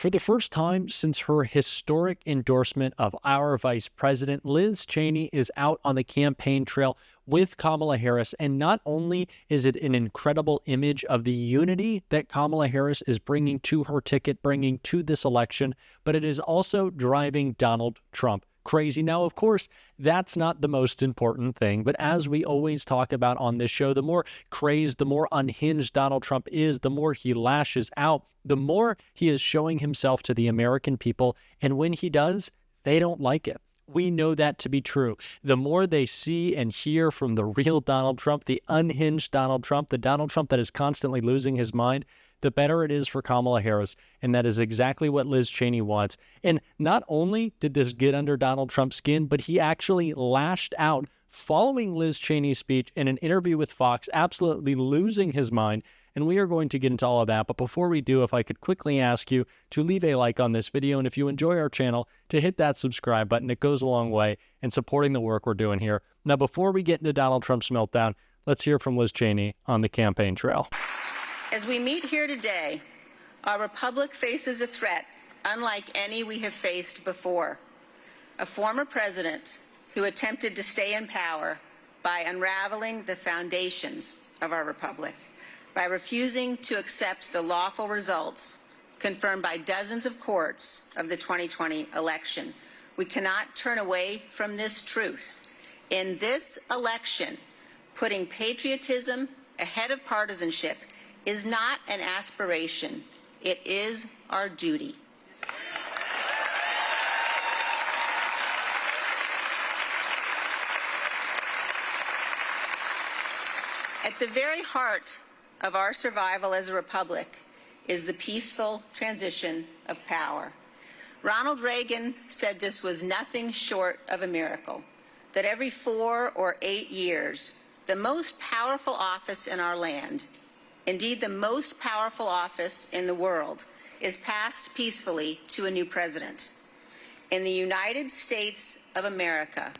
For the first time since her historic endorsement of our vice president, Liz Cheney is out on the campaign trail with Kamala Harris. And not only is it an incredible image of the unity that Kamala Harris is bringing to her ticket, bringing to this election, but it is also driving Donald Trump crazy. Now, of course, that's not the most important thing, but as we always talk about on this show, the more crazed, the more unhinged Donald Trump is, the more he lashes out, the more he is showing himself to the American people. And when he does, they don't like it. We know that to be true. The more they see and hear from the real Donald Trump, the unhinged Donald Trump, the Donald Trump that is constantly losing his mind, the better it is for Kamala Harris. And that is exactly what Liz Cheney wants. And not only did this get under Donald Trump's skin, but he actually lashed out following Liz Cheney's speech in an interview with Fox, absolutely losing his mind. And we are going to get into all of that. But before we do, if I could quickly ask you to leave a like on this video. And if you enjoy our channel, to hit that subscribe button. It goes a long way in supporting the work we're doing here. Now, before we get into Donald Trump's meltdown, let's hear from Liz Cheney on the campaign trail. As we meet here today, our republic faces a threat unlike any we have faced before. A former president who attempted to stay in power by unraveling the foundations of our republic, by refusing to accept the lawful results confirmed by dozens of courts of the 2020 election. We cannot turn away from this truth. In this election, putting patriotism ahead of partisanship is not an aspiration, it is our duty. At the very heart of our survival as a republic is the peaceful transition of power. Ronald Reagan said this was nothing short of a miracle, that every 4 or 8 years, the most powerful office in our land, indeed the most powerful office in the world, is passed peacefully to a new president. In the United States of America,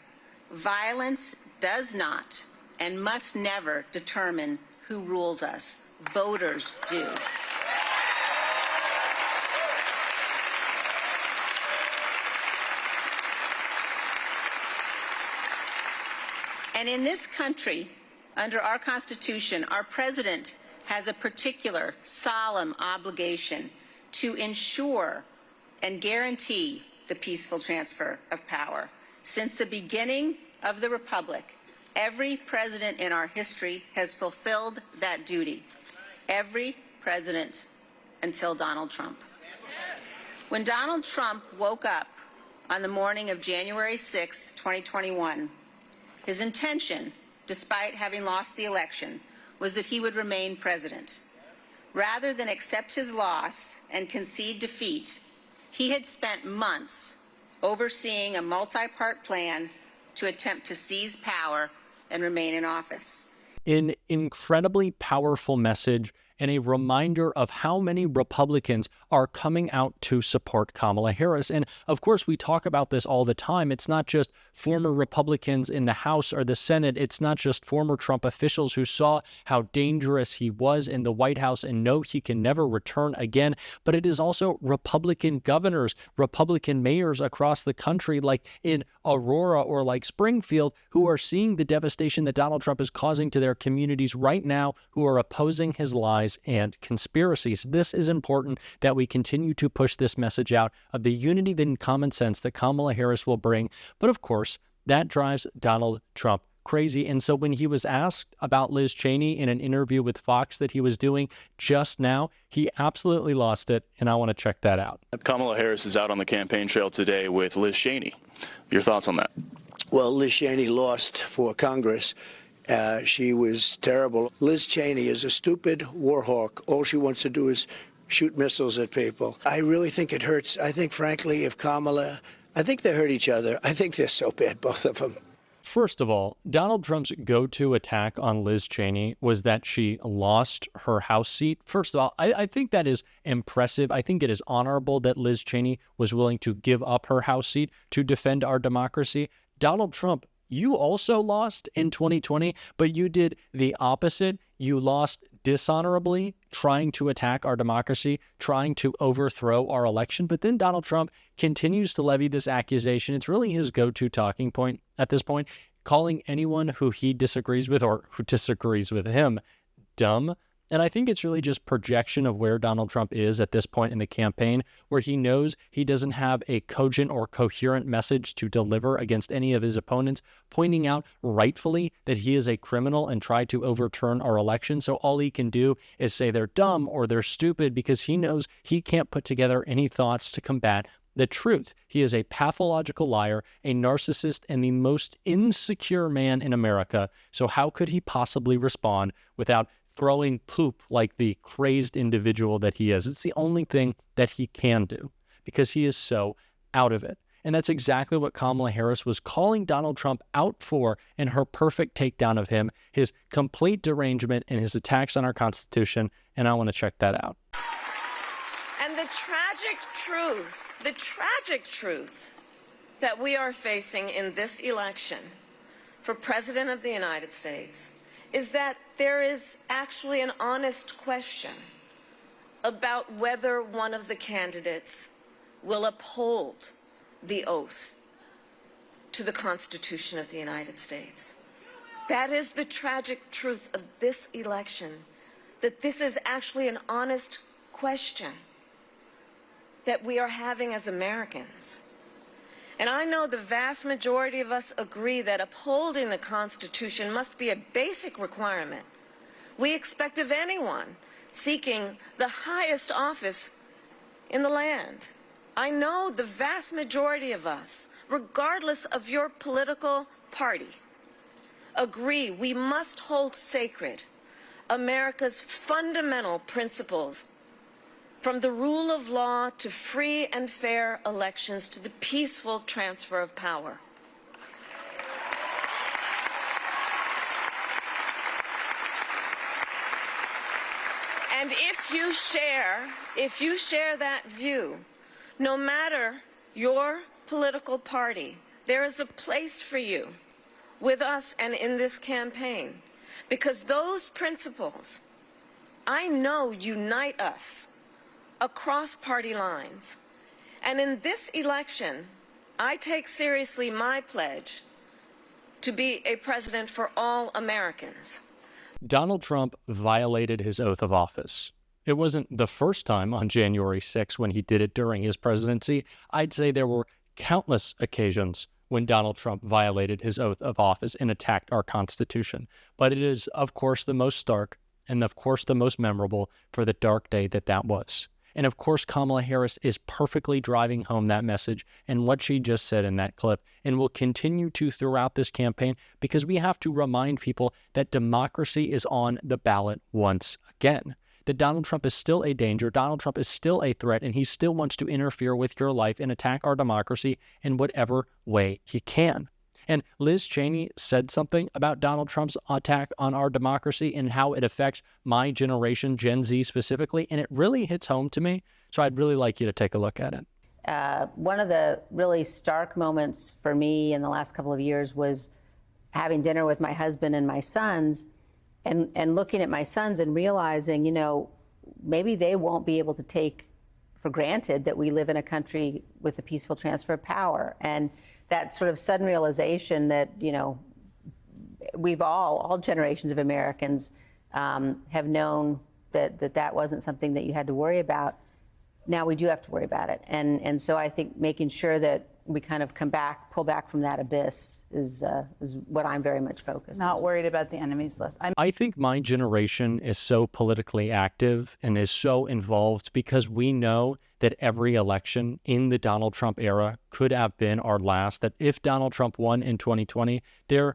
violence does not and must never determine who rules us. Voters do. And in this country, under our Constitution, our president has a particular solemn obligation to ensure and guarantee the peaceful transfer of power. Since the beginning of the Republic, every president in our history has fulfilled that duty. Every president until Donald Trump. When Donald Trump woke up on the morning of January 6, 2021, his intention, despite having lost the election, was that he would remain president. Rather than accept his loss and concede defeat, he had spent months overseeing a multi-part plan to attempt to seize power and remain in office. An incredibly powerful message and a reminder of how many Republicans are coming out to support Kamala Harris. And of course, we talk about this all the time. It's not just former Republicans in the House or the Senate. It's not just former Trump officials who saw how dangerous he was in the White House and know he can never return again. But it is also Republican governors, Republican mayors across the country, like in Aurora or like Springfield, who are seeing the devastation that Donald Trump is causing to their communities right now, who are opposing his lies and conspiracies. This is important that we continue to push this message out of the unity and common sense that Kamala Harris will bring. But of course, that drives Donald Trump crazy. And so when he was asked about Liz Cheney in an interview with Fox that he was doing just now, he absolutely lost it. And I want to check that out. Kamala Harris is out on the campaign trail today with Liz Cheney. Your thoughts on that? Well, Liz Cheney lost for Congress. She was terrible. Liz Cheney is a stupid war hawk. All she wants to do is shoot missiles at people. I really think it hurts. I think, frankly, if Kamala, I think they hurt each other. I think they're so bad, both of them. First of all, Donald Trump's go-to attack on Liz Cheney was that she lost her House seat. First of all, I think that is impressive. I think it is honorable that Liz Cheney was willing to give up her House seat to defend our democracy. Donald Trump, you also lost in 2020, but you did the opposite. You lost dishonorably trying to attack our democracy, trying to overthrow our election. But then Donald Trump continues to levy this accusation. It's really his go-to talking point at this point, calling anyone who he disagrees with or who disagrees with him dumb. And I think it's really just projection of where Donald Trump is at this point in the campaign, where he knows he doesn't have a cogent or coherent message to deliver against any of his opponents, pointing out rightfully that he is a criminal and try to overturn our election. So all he can do is say they're dumb or they're stupid because he knows he can't put together any thoughts to combat the truth. He is a pathological liar, a narcissist, and the most insecure man in America. So how could he possibly respond without throwing poop like the crazed individual that he is? It's the only thing that he can do because he is so out of it. And that's exactly what Kamala Harris was calling Donald Trump out for in her perfect takedown of him, his complete derangement and his attacks on our Constitution. And I want to check that out. And the tragic truth that we are facing in this election for President of the United States is that there is actually an honest question about whether one of the candidates will uphold the oath to the Constitution of the United States. That is the tragic truth of this election, that this is actually an honest question that we are having as Americans. And I know the vast majority of us agree that upholding the Constitution must be a basic requirement we expect of anyone seeking the highest office in the land. I know the vast majority of us, regardless of your political party, agree we must hold sacred America's fundamental principles, from the rule of law to free and fair elections to the peaceful transfer of power. And if you share that view, no matter your political party, there is a place for you with us and in this campaign, because those principles, I know, unite us across party lines. And in this election, I take seriously my pledge to be a president for all Americans. Donald Trump violated his oath of office. It wasn't the first time on January 6th when he did it during his presidency. I'd say there were countless occasions when Donald Trump violated his oath of office and attacked our Constitution. But it is, of course, the most stark and, of course, the most memorable for the dark day that was. And of course, Kamala Harris is perfectly driving home that message and what she just said in that clip, and will continue to throughout this campaign, because we have to remind people that democracy is on the ballot once again. That Donald Trump is still a danger, Donald Trump is still a threat, and he still wants to interfere with your life and attack our democracy in whatever way he can. And Liz Cheney said something about Donald Trump's attack on our democracy and how it affects my generation, Gen Z specifically, and it really hits home to me. So I'd really like you to take a look at it. One of the really stark moments for me in the last couple of years was having dinner with my husband and my sons, and looking at my sons and realizing, you know, maybe they won't be able to take for granted that we live in a country with a peaceful transfer of power. And that sort of sudden realization that, you know, we've all generations of Americans have known that wasn't something that you had to worry about. Now we do have to worry about it. And so I think making sure that we kind of pull back from that abyss is what I'm very much focused on. Not worried about the enemies list. I think my generation is so politically active and is so involved because we know that every election in the Donald Trump era could have been our last, that if Donald Trump won in 2020, there's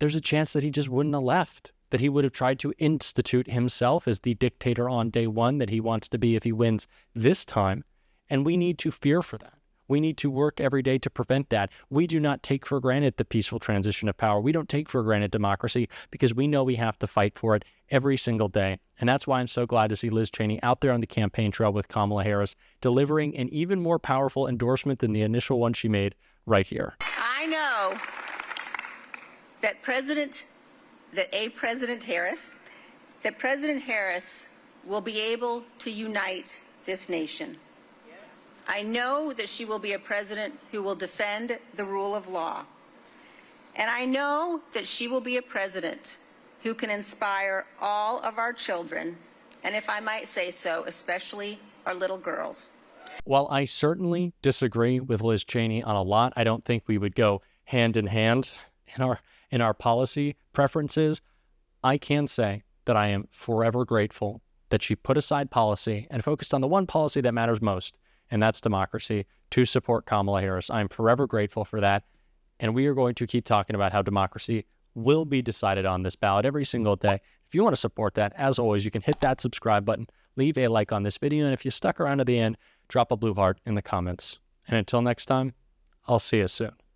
a chance that he just wouldn't have left, that he would have tried to institute himself as the dictator on day one that he wants to be if he wins this time. And we need to fear for that. We need to work every day to prevent that. We do not take for granted the peaceful transition of power. We don't take for granted democracy because we know we have to fight for it every single day. And that's why I'm so glad to see Liz Cheney out there on the campaign trail with Kamala Harris, delivering an even more powerful endorsement than the initial one she made right here. I know that President Harris that President Harris will be able to unite this nation. I know that she will be a president who will defend the rule of law. And I know that she will be a president who can inspire all of our children, and if I might say so, especially our little girls. While I certainly disagree with Liz Cheney on a lot, I don't think we would go hand in hand in our policy preferences. I can say that I am forever grateful that she put aside policy and focused on the one policy that matters most, and that's democracy, to support Kamala Harris. I'm forever grateful for that. And we are going to keep talking about how democracy will be decided on this ballot every single day. If you want to support that, as always, you can hit that subscribe button, leave a like on this video, and if you stuck around to the end, drop a blue heart in the comments. And until next time, I'll see you soon.